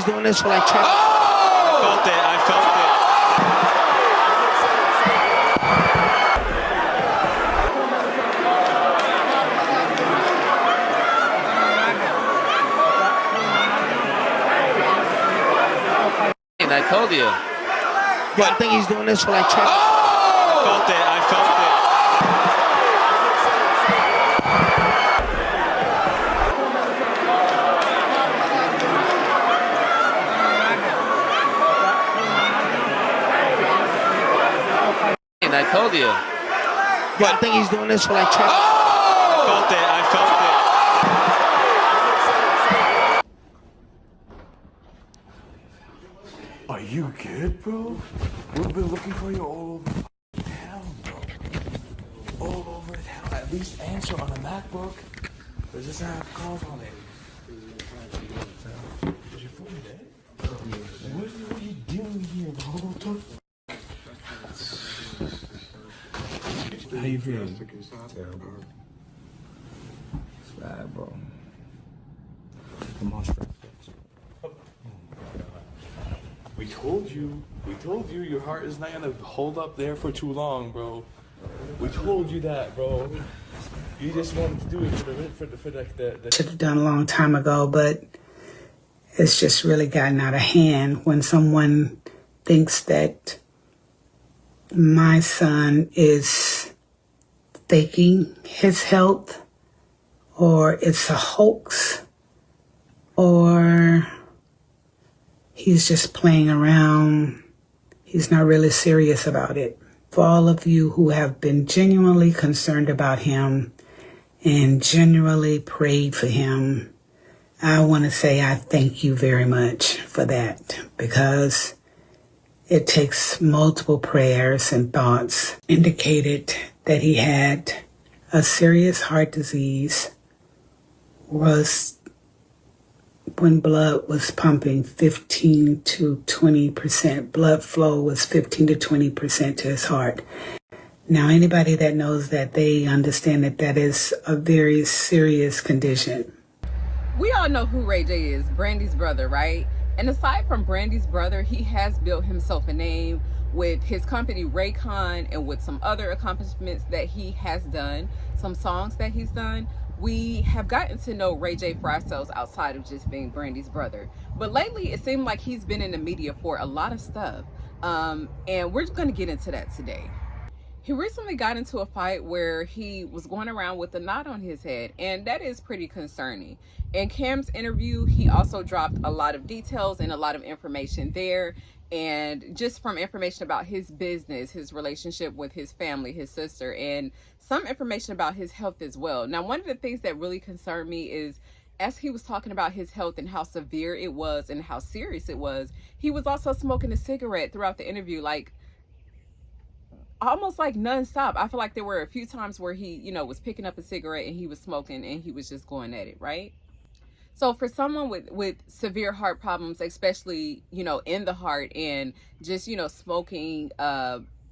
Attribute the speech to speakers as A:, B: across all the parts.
A: doing this for like traffic.
B: I felt it. I felt it.
C: I told you.
A: Yeah, I think he's doing this for like traffic.
B: I felt it. I felt it.
C: I told you.
A: Yeah, I think he's doing this for like traffic.
B: I felt it. I felt it.
D: Are you good, bro? We've been looking for you all over town, bro. All over town. At least answer on a MacBook. Does this have calls on it? Is your phone dead? What are you doing here, bro? How you feeling? Terrible. It's bad, bro. Come on, strap. We told you your heart is not gonna hold up there for too long, bro. We told you that, bro. You just wanted to do it for the
E: Should have done a long time ago, but it's just really gotten out of hand when someone thinks that my son is faking his health, or it's a hoax, or he's just playing around. He's not really serious about it. For all of you who have been genuinely concerned about him and genuinely prayed for him, I want to say I thank you very much for that, because it takes multiple prayers and thoughts. Indicated that he had a serious heart disease, was when blood was pumping 15 to 20%, blood flow was 15 to 20% to his heart. Now, anybody that knows that, they understand that that is a very serious condition.
F: We all know who Ray J is, Brandy's brother, right? And aside from Brandy's brother, he has built himself a name with his company Raycon and with some other accomplishments that he has done, some songs that he's done. We have gotten to know Ray J for ourselves outside of just being Brandy's brother. But lately, it seemed like he's been in the media for a lot of stuff. And we're going to get into that today. He recently got into a fight where he was going around with a knot on his head, and that is pretty concerning. In Cam's interview, he also dropped a lot of details and a lot of information there, and just from information about his business, his relationship with his family, his sister, and some information about his health as well. Now, one of the things that really concerned me is, as he was talking about his health and how severe it was and how serious it was, he was also smoking a cigarette throughout the interview, like almost like nonstop. I feel like there were a few times where he, was picking up a cigarette and he was smoking and he was just going at it, right? So for someone with severe heart problems, especially, in the heart, and just, smoking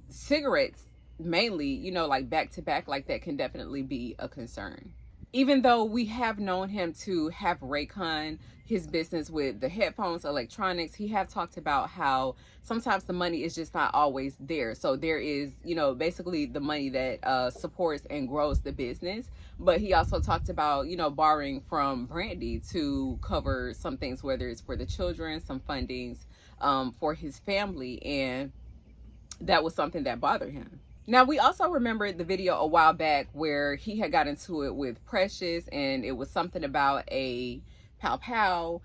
F: cigarettes mainly, like back to back like that, can definitely be a concern. Even though we have known him to have Raycon, his business with the headphones, electronics, he have talked about how sometimes the money is just not always there. So there is, basically the money that supports and grows the business. But he also talked about, borrowing from Brandy to cover some things, whether it's for the children, some fundings for his family. And that was something that bothered him. Now, we also remember the video a while back where he had got into it with Precious, and it was something about a pow pow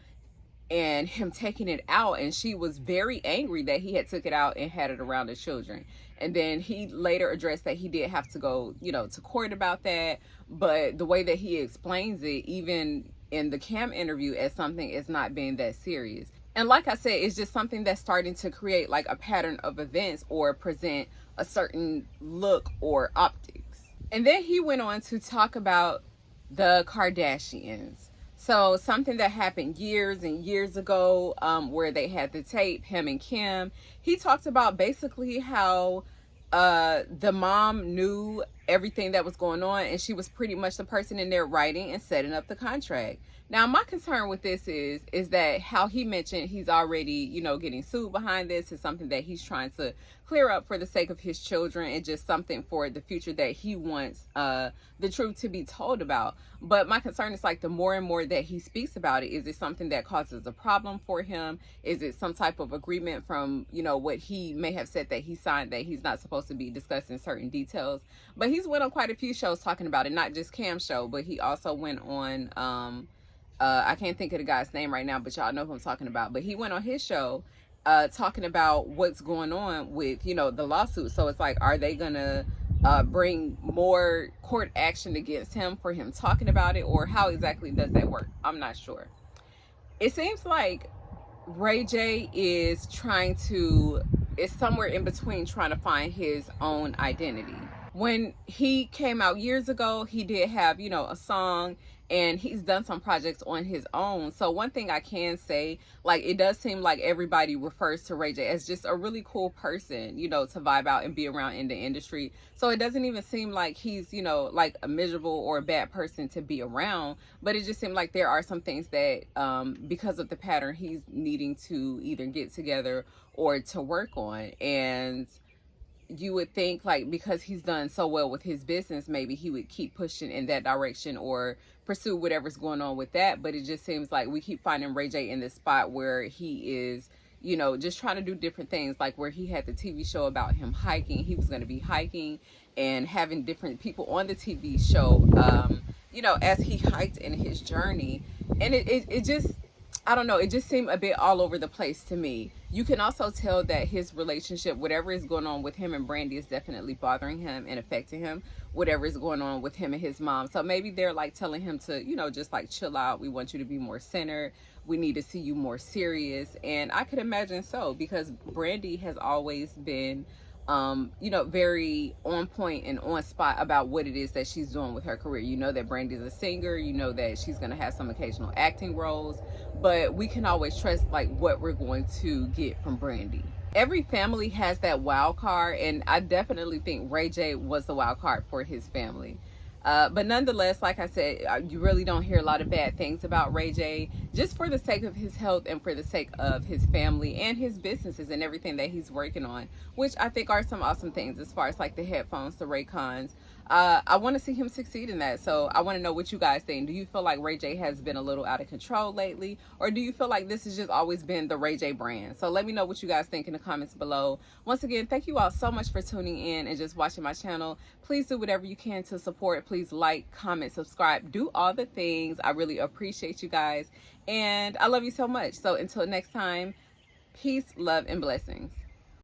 F: and him taking it out, and she was very angry that he had took it out and had it around the children. And then he later addressed that he did have to go, to court about that, but the way that he explains it, even in the Cam interview, as something is not being that serious. And like I said, it's just something that's starting to create like a pattern of events or present a certain look or optics. And then he went on to talk about the Kardashians. So something that happened years and years ago, where they had the tape, him and Kim. He talked about basically how the mom knew everything that was going on, and she was pretty much the person in there writing and setting up the contract. Now, my concern with this is that how he mentioned he's already, getting sued behind this is something that he's trying to clear up for the sake of his children and just something for the future that he wants the truth to be told about. But my concern is like the more and more that he speaks about it, is it something that causes a problem for him? Is it some type of agreement from, what he may have said that he signed, that he's not supposed to be discussing certain details? But he's went on quite a few shows talking about it, not just Cam's show, but he also went on I can't think of the guy's name right now, but y'all know who I'm talking about. But he went on his show talking about what's going on with, the lawsuit. So it's like, are they going to bring more court action against him for him talking about it? Or how exactly does that work? I'm not sure. It seems like Ray J is somewhere in between trying to find his own identity. When he came out years ago, he did have, a song, and he's done some projects on his own. So one thing I can say, like, it does seem like everybody refers to Ray J as just a really cool person, to vibe out and be around in the industry. So it doesn't even seem like he's, like a miserable or a bad person to be around. But it just seemed like there are some things that, because of the pattern, he's needing to either get together or to work on. And you would think, like, because he's done so well with his business, maybe he would keep pushing in that direction or pursue whatever's going on with that. But it just seems like we keep finding Ray J in this spot where he is, just trying to do different things, like where he had the TV show about him hiking. He was going to be hiking and having different people on the TV show, as he hiked in his journey. And it just, I don't know, it just seemed a bit all over the place to me. You can also tell that his relationship, whatever is going on with him and Brandy, is definitely bothering him and affecting him, whatever is going on with him and his mom. So maybe they're like telling him to, just like chill out. We want you to be more centered. We need to see you more serious. And I could imagine so, because Brandy has always been very on point and on spot about what it is that she's doing with her career. You know that Brandy's a singer, you know that she's going to have some occasional acting roles, but we can always trust like what we're going to get from Brandy. Every family has that wild card, and I definitely think Ray J was the wild card for his family. But nonetheless, like I said, you really don't hear a lot of bad things about Ray J, just for the sake of his health and for the sake of his family and his businesses and everything that he's working on, which I think are some awesome things as far as like the headphones, the Raycons. I want to see him succeed in that. So I want to know what you guys think. Do you feel like Ray J has been a little out of control lately? Or do you feel like this has just always been the Ray J brand? So let me know what you guys think in the comments below. Once again, thank you all so much for tuning in and just watching my channel. Please do whatever you can to support. Please like, comment, subscribe, do all the things. I really appreciate you guys. And I love you so much. So until next time, peace, love, and blessings.